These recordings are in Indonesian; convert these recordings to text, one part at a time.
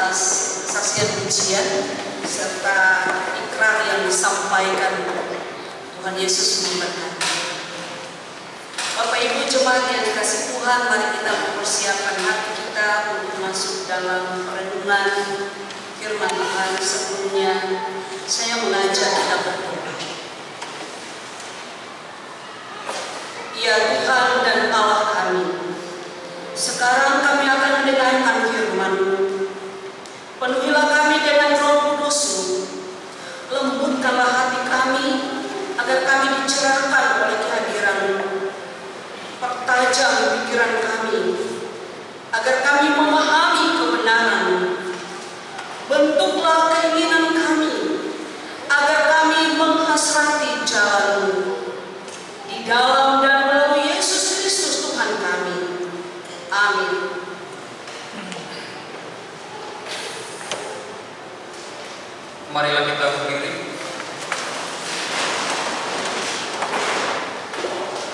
atas kesaksian pujian serta ikrar yang disampaikan. Tuhan Yesus memberkati. Bapak Ibu jemaat yang dikasih Tuhan, mari kita mempersiapkan hati kita untuk masuk dalam perenungan firman Tuhan. Sebelumnya saya mengajak kita berdoa. Ya Tuhan dan Allah kami, sekarang kami akan mendengarkan firman-Mu. Penuhilah kami dengan Roh Kudus-Mu. Lembutkanlah hati kami agar kami dicerahkan oleh kehadiran-Mu. Pertajam pikiran kami agar kami memahami kebenaran-Mu. Bentuklah keinginan kami agar kami menghasrati jalan-Mu. Di dalam dan melalui Yesus Kristus Tuhan kami. Amin. Marilah kita berdiri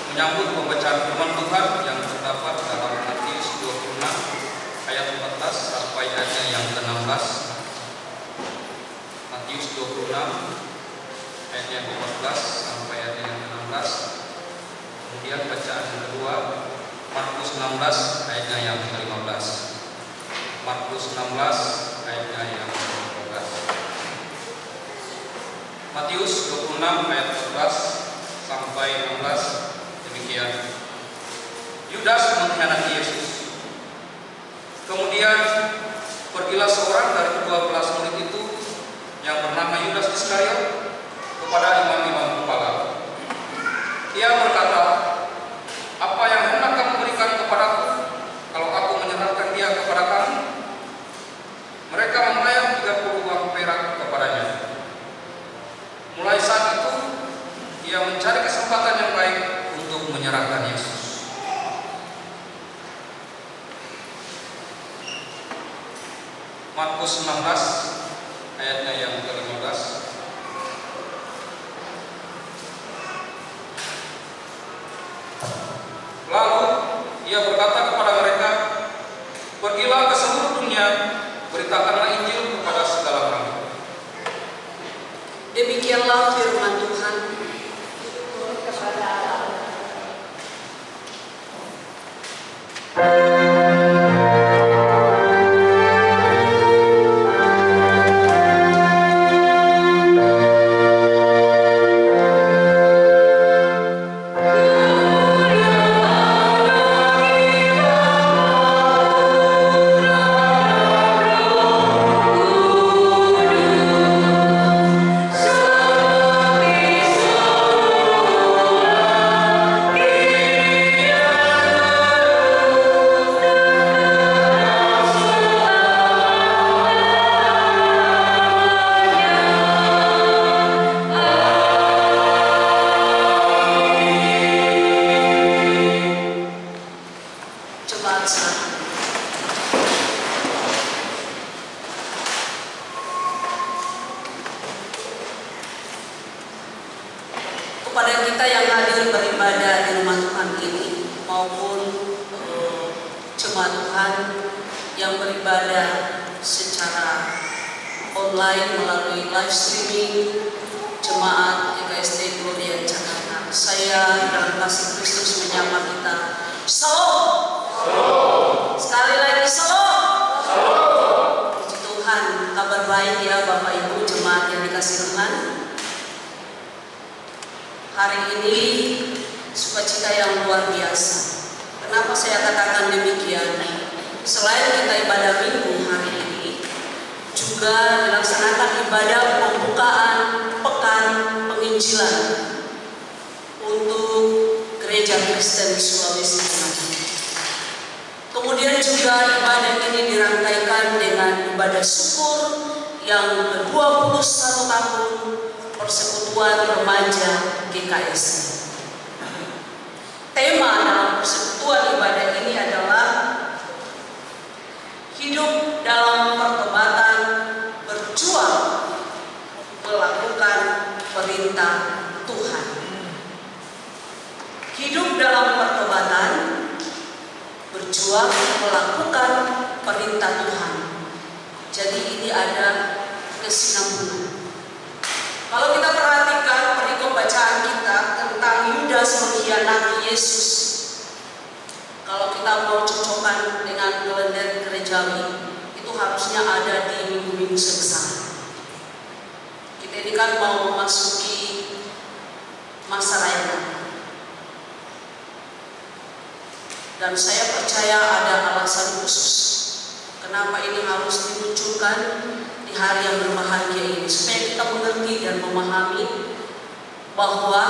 menyambut pembacaan firman Tuhan yang terdapat dalam Matius 26 ayat 14 sampai ayatnya yang ke-16. Matius 26 ayat yang ke-14 sampai ayatnya yang ke-16. Kemudian bacaan yang kedua Markus 16 ayatnya yang ke-15. Markus 16 ayatnya yang ke-15. Matius 26 ayat 14 sampai 16. Demikian. Yudas mengkhianati Yesus. Kemudian pergilah seorang dari kedua belas murid itu yang bernama Yudas Iskariot kepada imam-imam kepala. Ia berkata, "Apa yang hendak kamu berikan kepadaku kalau aku menyerahkan dia kepada kamu?" Mereka membayar 30 uang perak kepadanya. Mulai saat itu ia mencari kesempatan yang baik untuk menyerahkan Yesus. Markus 16 ayatnya yang ke-15. Lalu ia berkata kepada mereka, "Pergilah ke seluruh dunia, beritakanlah Injil kepada segala orang." Demikianlah firman Tuhan. Kepada kita yang hadir beribadah di rumah Tuhan ini maupun jemaat Tuhan yang beribadah secara online melalui live streaming jemaat EKST Gloria Jakarta. Saya dalam kasih Kristus menyapa kita. Shalom. Shalom. Sekali lagi shalom. Shalom. Puji Tuhan, kabar baik ya Bapak Ibu jemaat yang dikasih Tuhan. Hari ini sukacita yang luar biasa. Kenapa saya katakan demikian? Selain kita ibadah minggu hari ini, juga dilaksanakan ibadah pembukaan pekan penginjilan untuk Gereja Kristen Sulawesi Tengah. Kemudian juga ibadah ini dirangkaikan dengan ibadah syukur yang ke-21 tahun Persekutuan Remaja GKS. Tema dalam persekutuan ibadah ini adalah hidup dalam pertobatan, berjuang melakukan perintah Tuhan. Hidup dalam pertobatan, berjuang melakukan perintah Tuhan. Jadi ini ada kesinambungan. Kalau kita perhatikan perikop bacaan kita tentang Yudas mengkhianati Yesus, kalau kita mau cocokkan dengan kalender gerejawi, itu harusnya ada di minggu-minggu sebesar. Kita ini kan mau memasuki masa raya Natal. Dan saya percaya ada alasan khusus kenapa ini harus dimunculkan di hari yang berbahagia ini, supaya kita mengerti dan memahami bahwa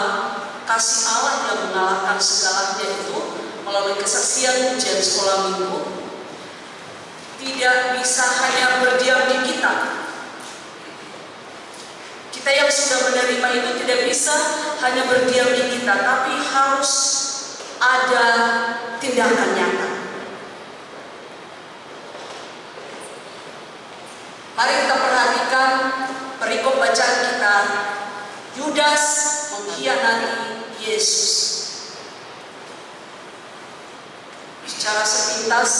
kasih Allah yang mengalahkan segalanya itu melalui kesaksian ujian sekolah minggu tidak bisa hanya berdiam di kita. Kita yang sudah menerima itu tidak bisa hanya berdiam di kita, tapi harus ada tindakan nyata. Mari kita perhatikan perikop bacaan kita. Yudas mengkhianati Yesus. Secara sepintas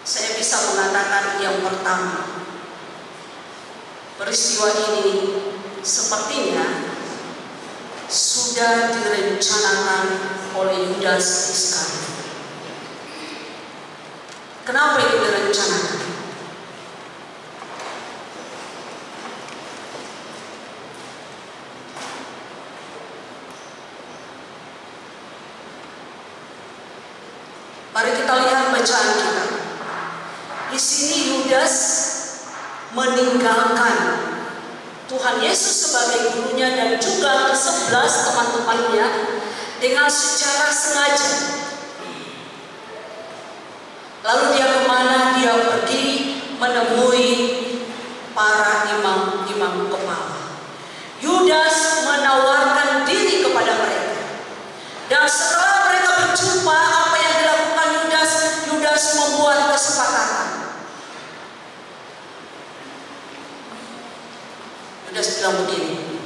saya bisa mengatakan yang pertama, peristiwa ini sepertinya sudah direncanakan oleh Yudas Iskariot. Kenapa ini direncanakan? Mari kita lihat bacaan kita. Di sini Yudas meninggalkan Tuhan Yesus sebagai gurunya dan juga 11 teman-temannya dengan secara sengaja. Lalu dia kemana? Dia pergi menemui para imam-imam kepala. Yudas menawarkan diri kepada mereka. Dan setelah mereka berjumpa, apa yang dilakukan Yudas? Yudas membuat kesepakatan. Yudas bilang begini,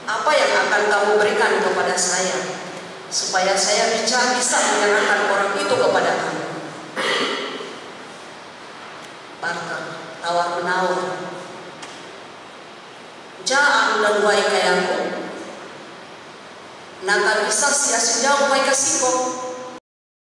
apa yang akan kamu berikan kepada saya, supaya saya bisa menyerahkan orang itu kepada kamu? Barter, tawar menawar. Ja'an dan wai kayaku, naka bisa sia-sia wai kasiko.